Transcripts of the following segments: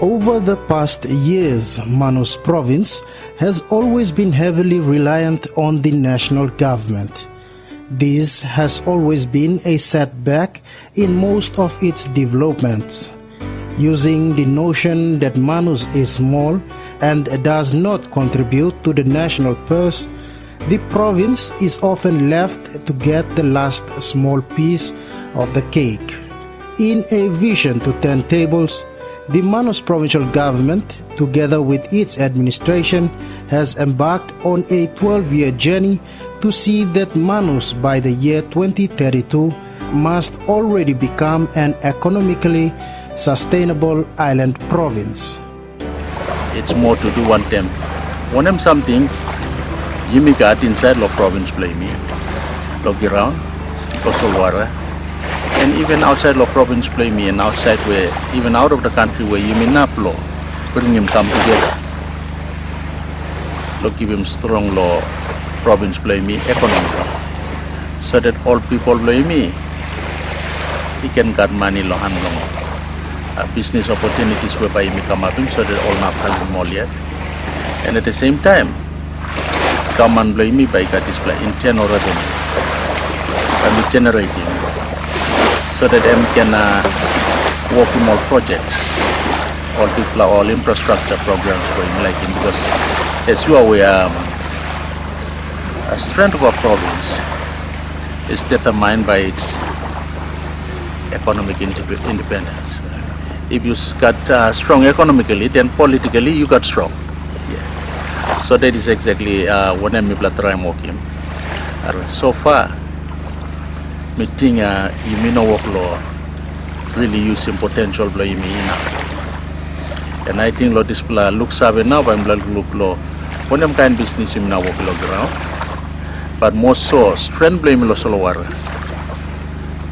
Over the past years, Manus Province has always been heavily reliant on the national government. This has always been a setback in most of its developments. Using the notion that Manus is small and does not contribute to the national purse, the province is often left to get the last small piece of the cake. In a vision to turn tables, the Manus Provincial Government, together with its administration, has embarked on a 12-year journey to see that Manus by the year 2032 must already become an economically sustainable island province. It's more to do one time. One time something, you make art inside the province play me, look around, coastal water, and even outside the province play me, and outside where, even out of the country where you may not law, bring him come together. Look, give him strong law, province play me, economical, so that all people play me, he can get money lo hand long. Business opportunities whereby he may come up so that all not having more yet. And at the same time, government play me by got display internal revenue and be generating so that them can work in more projects, all people, all infrastructure programs for him like him, because as you are aware, a strength of our province is determined by its economic independence. If you got strong economically, then politically you got strong. Yeah. So that is exactly what I'm trying working. So far, me think you may not work law really using potential blame me now. And I think law this looks savvy now by look law. When I'm kind business you may not work law ground. But more so strength blame law solo war.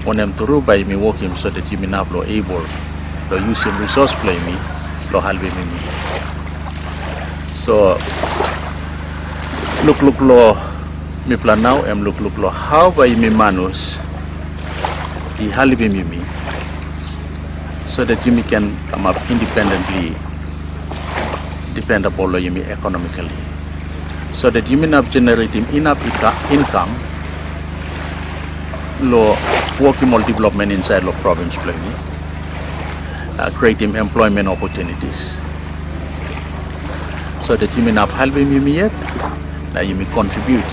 When I'm through by me working so that you may not law able. Lo using resource play me, lo halbe me. So look lo me plan now look lo how by me Manus the halbe me so that you can come up independently dependable lo you economically, so that you may not generating enough income lo working more development inside lo province play me. Creating employment opportunities so that you may not help me yet, that you may contribute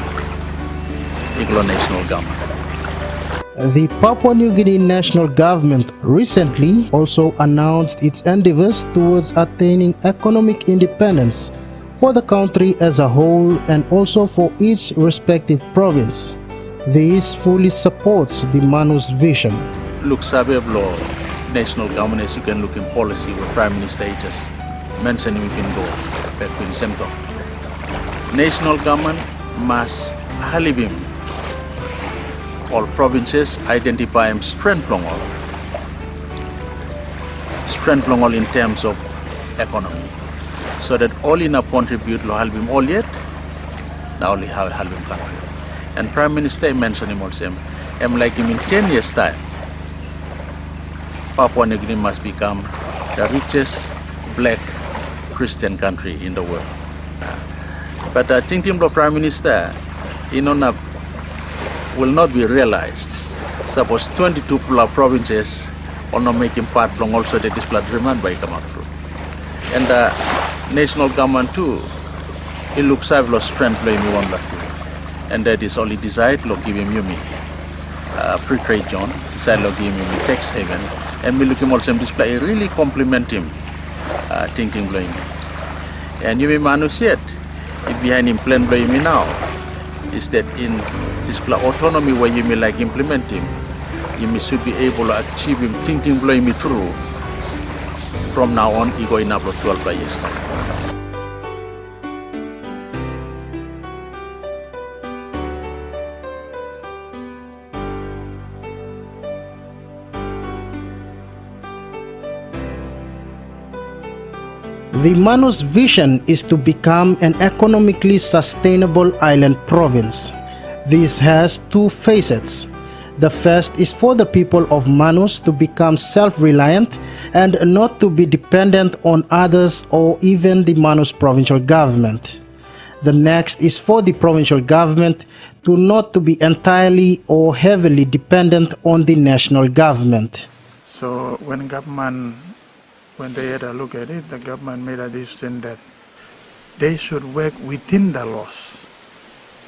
to the national government. The Papua New Guinea national government recently also announced its endeavors towards attaining economic independence for the country as a whole and also for each respective province. This fully supports the Manus Vision. Look, law. National government, as you can look in policy where Prime Minister just mentioned we can go back to the center. National government must help him. All provinces identify him strength long all. Strength long all in terms of economy. So that all in a contribute to help him all yet, now only help him country. And Prime Minister mentioned him also, I'm like him in 10 years time. Papua New Guinea must become the richest black Christian country in the world. But I think the Prime Minister, will not be realized. Suppose 22 provinces are not making part from also that this demand by come out through. And the national government too, it looks like lost strength blame you on that too. And that is only desired to give him free trade zone, decide to give him tax haven. And we look him also display really compliment him thinking blame. And you may Manus yet, if behind him plan blame me now, is that in this autonomy where you may like implement him, you may should be able to achieve him thinking blame me through. From now on, he go in up to 12 years time. The Manus Vision is to become an economically sustainable island province. This has two facets. The first is for the people of Manus to become self-reliant and not to be dependent on others or even the Manus Provincial Government. The next is for the provincial government to not to be entirely or heavily dependent on the national government. So when they had a look at it, the government made a decision that they should work within the laws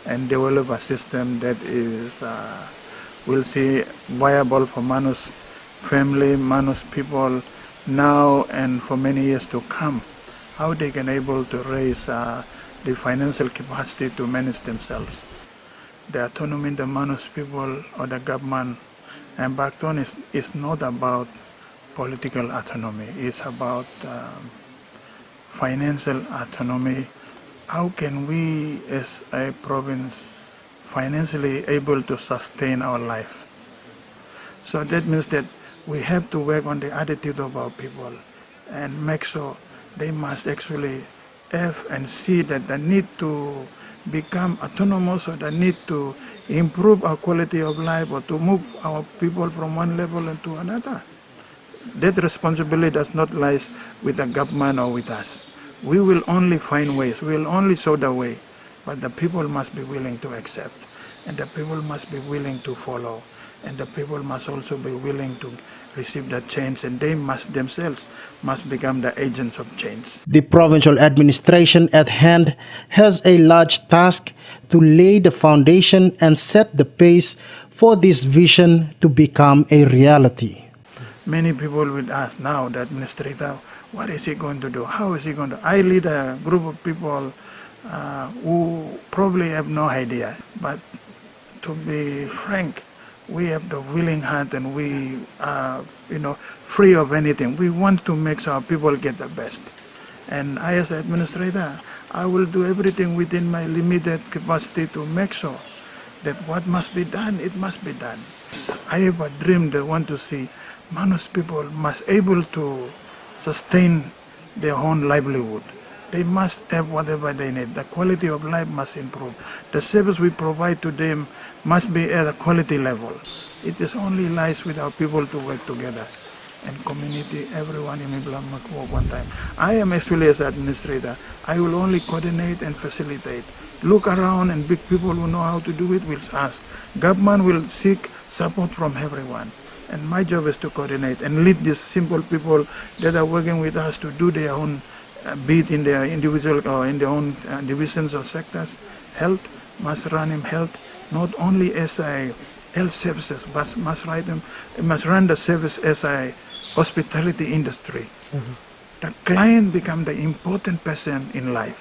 and develop a system that is, we'll say, viable for Manus family, Manus people now and for many years to come. How they can able to raise the financial capacity to manage themselves. The autonomy the Manus people or the government embarked on is not about political autonomy, it's about financial autonomy. How can we as a province financially able to sustain our life? So that means that we have to work on the attitude of our people and make sure they must actually have and see that the need to become autonomous or the need to improve our quality of life or to move our people from one level into another. That responsibility does not lie with the government or with us. We will only find ways, we will only show the way, but the people must be willing to accept, and the people must be willing to follow, and the people must also be willing to receive that change, and they must themselves become the agents of change. The provincial administration at hand has a large task to lay the foundation and set the pace for this vision to become a reality. Many people will ask now, the administrator, what is he going to do? How is he going to? I lead a group of people who probably have no idea, but to be frank, we have the willing heart and we are, free of anything. We want to make sure our people get the best. And I, as an administrator, I will do everything within my limited capacity to make sure that what must be done, it must be done. I have a dream that I want to see Manus people must able to sustain their own livelihood. They must have whatever they need. The quality of life must improve. The service we provide to them must be at a quality level. It is only lies with our people to work together. And community, everyone in Ibla must work one time. I am actually as administrator. I will only coordinate and facilitate. Look around and big people who know how to do it will ask. Government will seek support from everyone. And my job is to coordinate and lead these simple people that are working with us to do their own bit in their individual or in their own divisions or sectors. Health must run in health, not only as a health services, but must run the service as a hospitality industry. Mm-hmm. The client become the important person in life.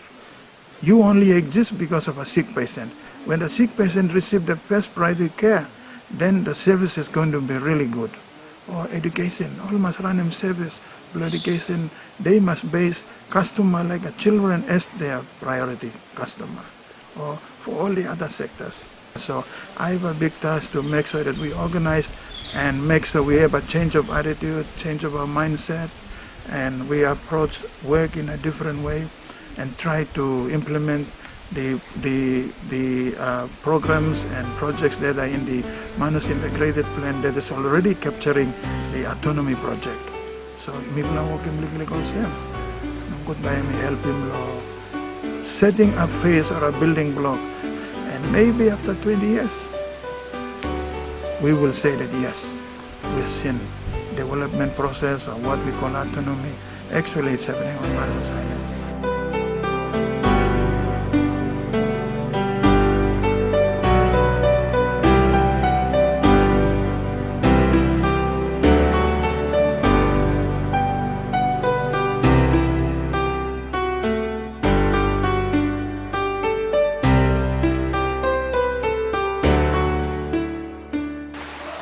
You only exist because of a sick patient. When the sick patient receives the first priority care, then the service is going to be really good. Or education, all must run in service. For education, they must base customer like a children as their priority customer. Or for all the other sectors. So I have a big task to make sure that we organize and make sure we have a change of attitude, change of our mindset, and we approach work in a different way and try to implement the programs and projects that are in the Manus Integrated Plan that is already capturing the autonomy project. So, mi bilang ko kimlik also, nungkot ba mi help him setting up phase or a building block, and maybe after 20 years, we will say that yes, we've seen development process or what we call autonomy. Actually, it's happening on Manus Island.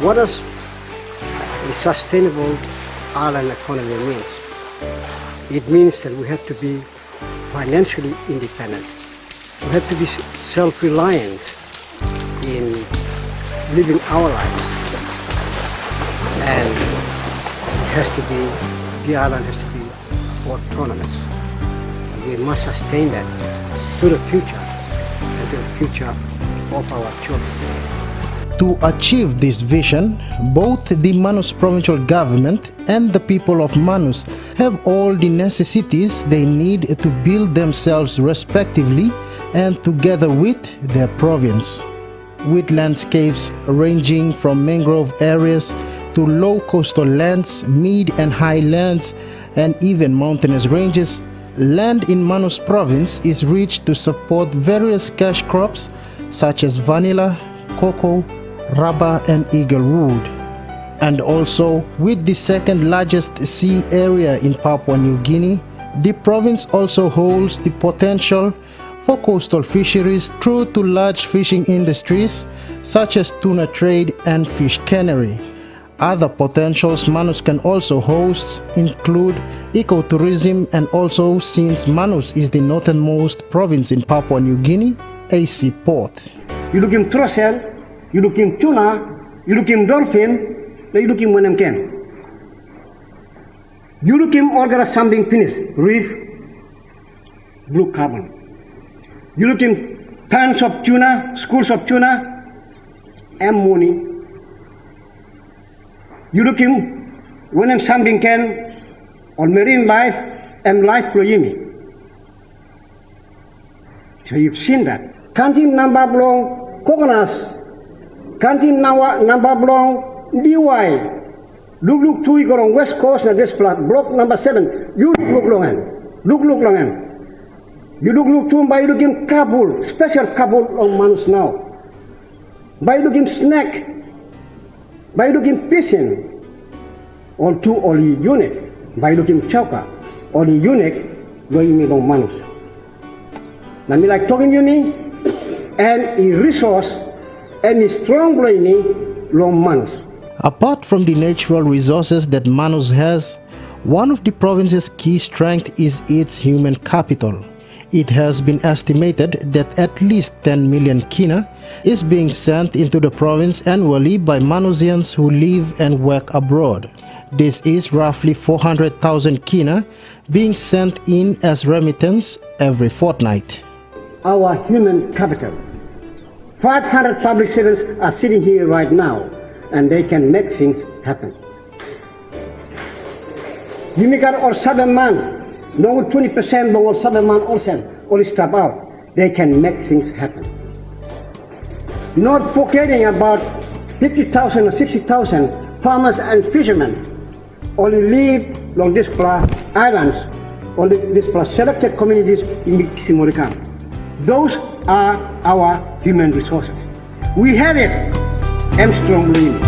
What does a sustainable island economy mean? It means that we have to be financially independent. We have to be self-reliant in living our lives. And the island has to be autonomous. And we must sustain that to the future and to the future of our children. To achieve this vision, both the Manus Provincial Government and the people of Manus have all the necessities they need to build themselves respectively and together with their province. With landscapes ranging from mangrove areas to low coastal lands, mid and highlands, and even mountainous ranges, land in Manus Province is rich to support various cash crops such as vanilla, cocoa, rubber and eaglewood. And also, with the second largest sea area in Papua New Guinea, the province also holds the potential for coastal fisheries through to large fishing industries such as tuna trade and fish cannery. Other potentials Manus can also host include ecotourism, and also, since Manus is the northernmost province in Papua New Guinea, a seaport. You look in trussel, you look in tuna, you look in dolphin, you look in Manamken. You look in orgara something finished, reef, blue carbon. You look in tons of tuna, schools of tuna, ammonia. You look in when I'm something can on marine life and life ployimi. So you've seen that. Kanjin number belong coconuts, kanjin number belong DY. Look to you on west coast and this block number 7. You look longan. Look longan. You look to by looking Kabul, special Kabul on Manus now. By looking snack. By looking fishing, all two only unit. By looking chauka, only unit, going me long Manus. Now me like talking to me, and a resource, and a strong blowing me long Manus. Apart from the natural resources that Manus has, one of the province's key strengths is its human capital. It has been estimated that at least 10 million kina is being sent into the province annually by Manusians who live and work abroad. This is roughly 400,000 kina being sent in as remittance every fortnight. Our human capital. 500 public servants are sitting here right now, and they can make things happen. Yimikar or 7 months. No 20% no 7 months also only step out. They can make things happen. Not forgetting about 50,000 or 60,000 farmers and fishermen only live along these islands, only these selected communities in Kisimorikan. Those are our human resources. We have it. I'm strongly.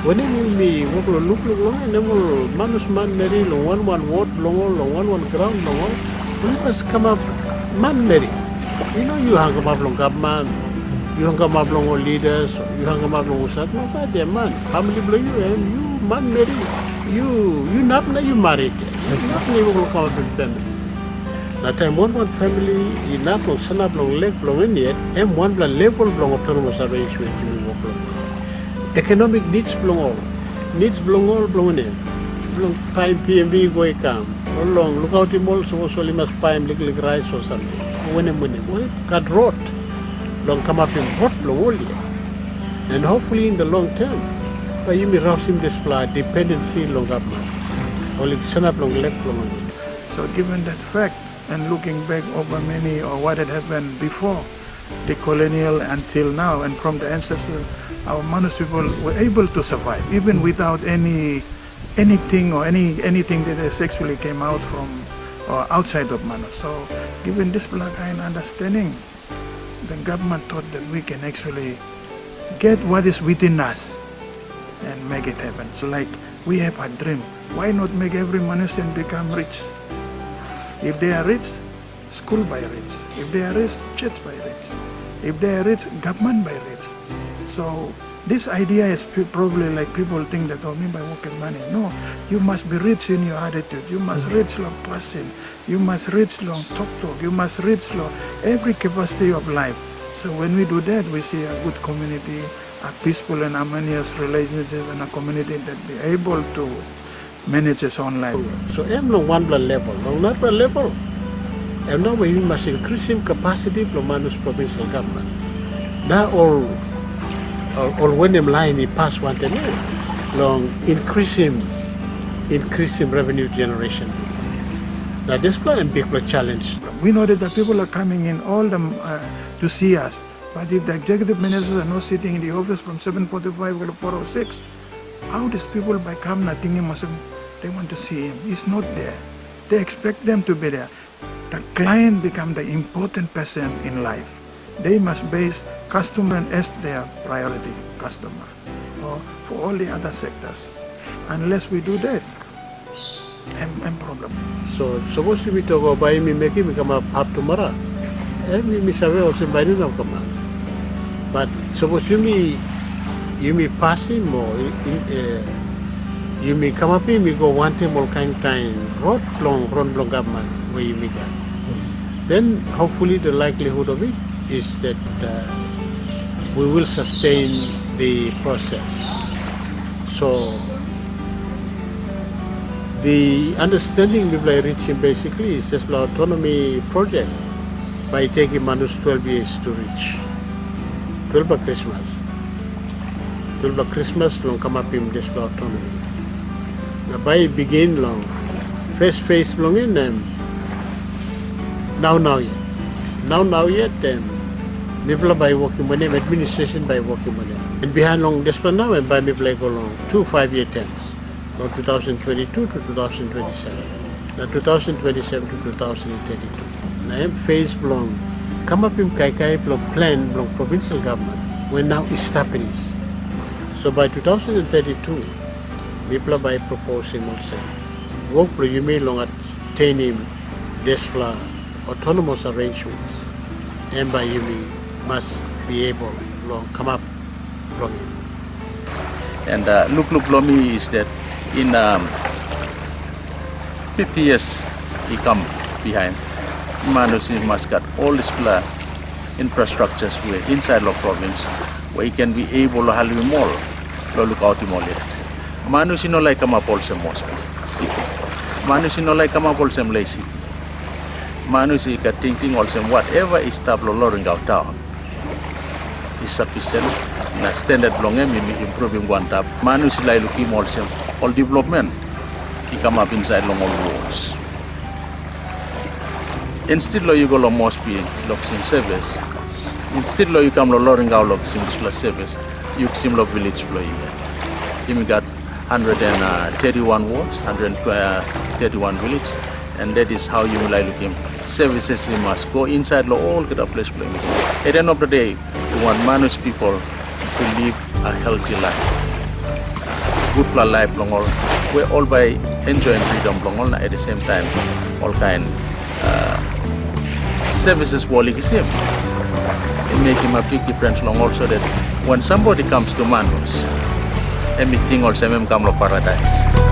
When me look long and Manus man Mary long one word long one ground long we must come up man Mary. You know you hang up long government, you hang up long leaders, you hang up long sat no bad man. Family blow you and you man Mary. You not you married. It's not you will come up with them. That time one family you not long son up long leg long in yet, and one level long autonomous arrangement you walk long. Economic needs belong all. Needs belong all belong in. Belong time PMB go come. Long look out in malls so must pine little rice or something. When well cut rot. Long come up in hot belong only. And hopefully in the long term, by you may rouse him display dependency long up man. Only son up long left long. So given that fact and looking back over many or what had happened before the colonial until now and from the ancestors, our Manus people were able to survive even without anything or anything that has actually came out from or outside of Manus. So given this kind of understanding, the government thought that we can actually get what is within us and make it happen. So like we have a dream, why not make every Manusian become rich? If they are rich, school by rich. If they are rich, church by rich. If they are rich, government by rich. So this idea is probably like people think that, oh, me by working money. No, you must be rich in your attitude. You must rich long person. You must rich long talk. You must rich long every capacity of life. So when we do that, we see a good community, a peaceful and harmonious relationship, and a community that be able to manage its own life. So I'm on one level, on another level. And now we must increase in capacity for Manus Provincial Government. Now all when them line in past 1 10 years, long increasing revenue generation. Now this is a big challenge. We know that the people are coming in all them to see us. But if the executive ministers are not sitting in the office from 7:45 to 4:06, how these people by come nothing they want to see him? He's not there. They expect them to be there. The client become the important person in life. They must base customer as their priority customer, or for all the other sectors. Unless we do that, I'm problem. So suppose we talk about buy me making me come up tomorrow. We miss away also buy no come. But suppose you me pass him or you may come up me go one time all kind road long government where you make that. Then hopefully the likelihood of it is that we will sustain the process. So the understanding we are reaching basically is just the autonomy project by taking Manus 12 years to reach. 12 of Christmas. 12 of Christmas long come up in this autonomy. By begin long, first phase long in them. Now yet people by working money, administration by working money. And behind long this plan now and by me play go long 2 5-year terms from 2022 to 2027. Now 2027 to 2032. Now phase long come up in Kai plan long provincial government when now established. So by 2032 people by proposing also work for you may long attaining this plan autonomous arrangements and by you must be able to come up from it. And look Lomi is that in 50 years he come behind. Manus must got all this infrastructures where inside the province where he can be able to have more to look out more. Manus no like come up also most city. Manus no like come up also city. Manus is thinking also whatever is tabloring out town is sufficient. Na standard long improving one tab. Manus like looking also all development. He come up inside long all roads. Instead you go long must be locks in service. Instead you come lowering out locks in plus service. You seem like village employee. You got 131 wards, 131 villages, and that is how you will like looking. Services you must go inside all get a place playing. At the end of the day, you want Manus people to live a healthy life. Good life long all. We're all by enjoying freedom long all at the same time. All kind services will the same. It make him a big difference long also that when somebody comes to Manus, everything also come to paradise.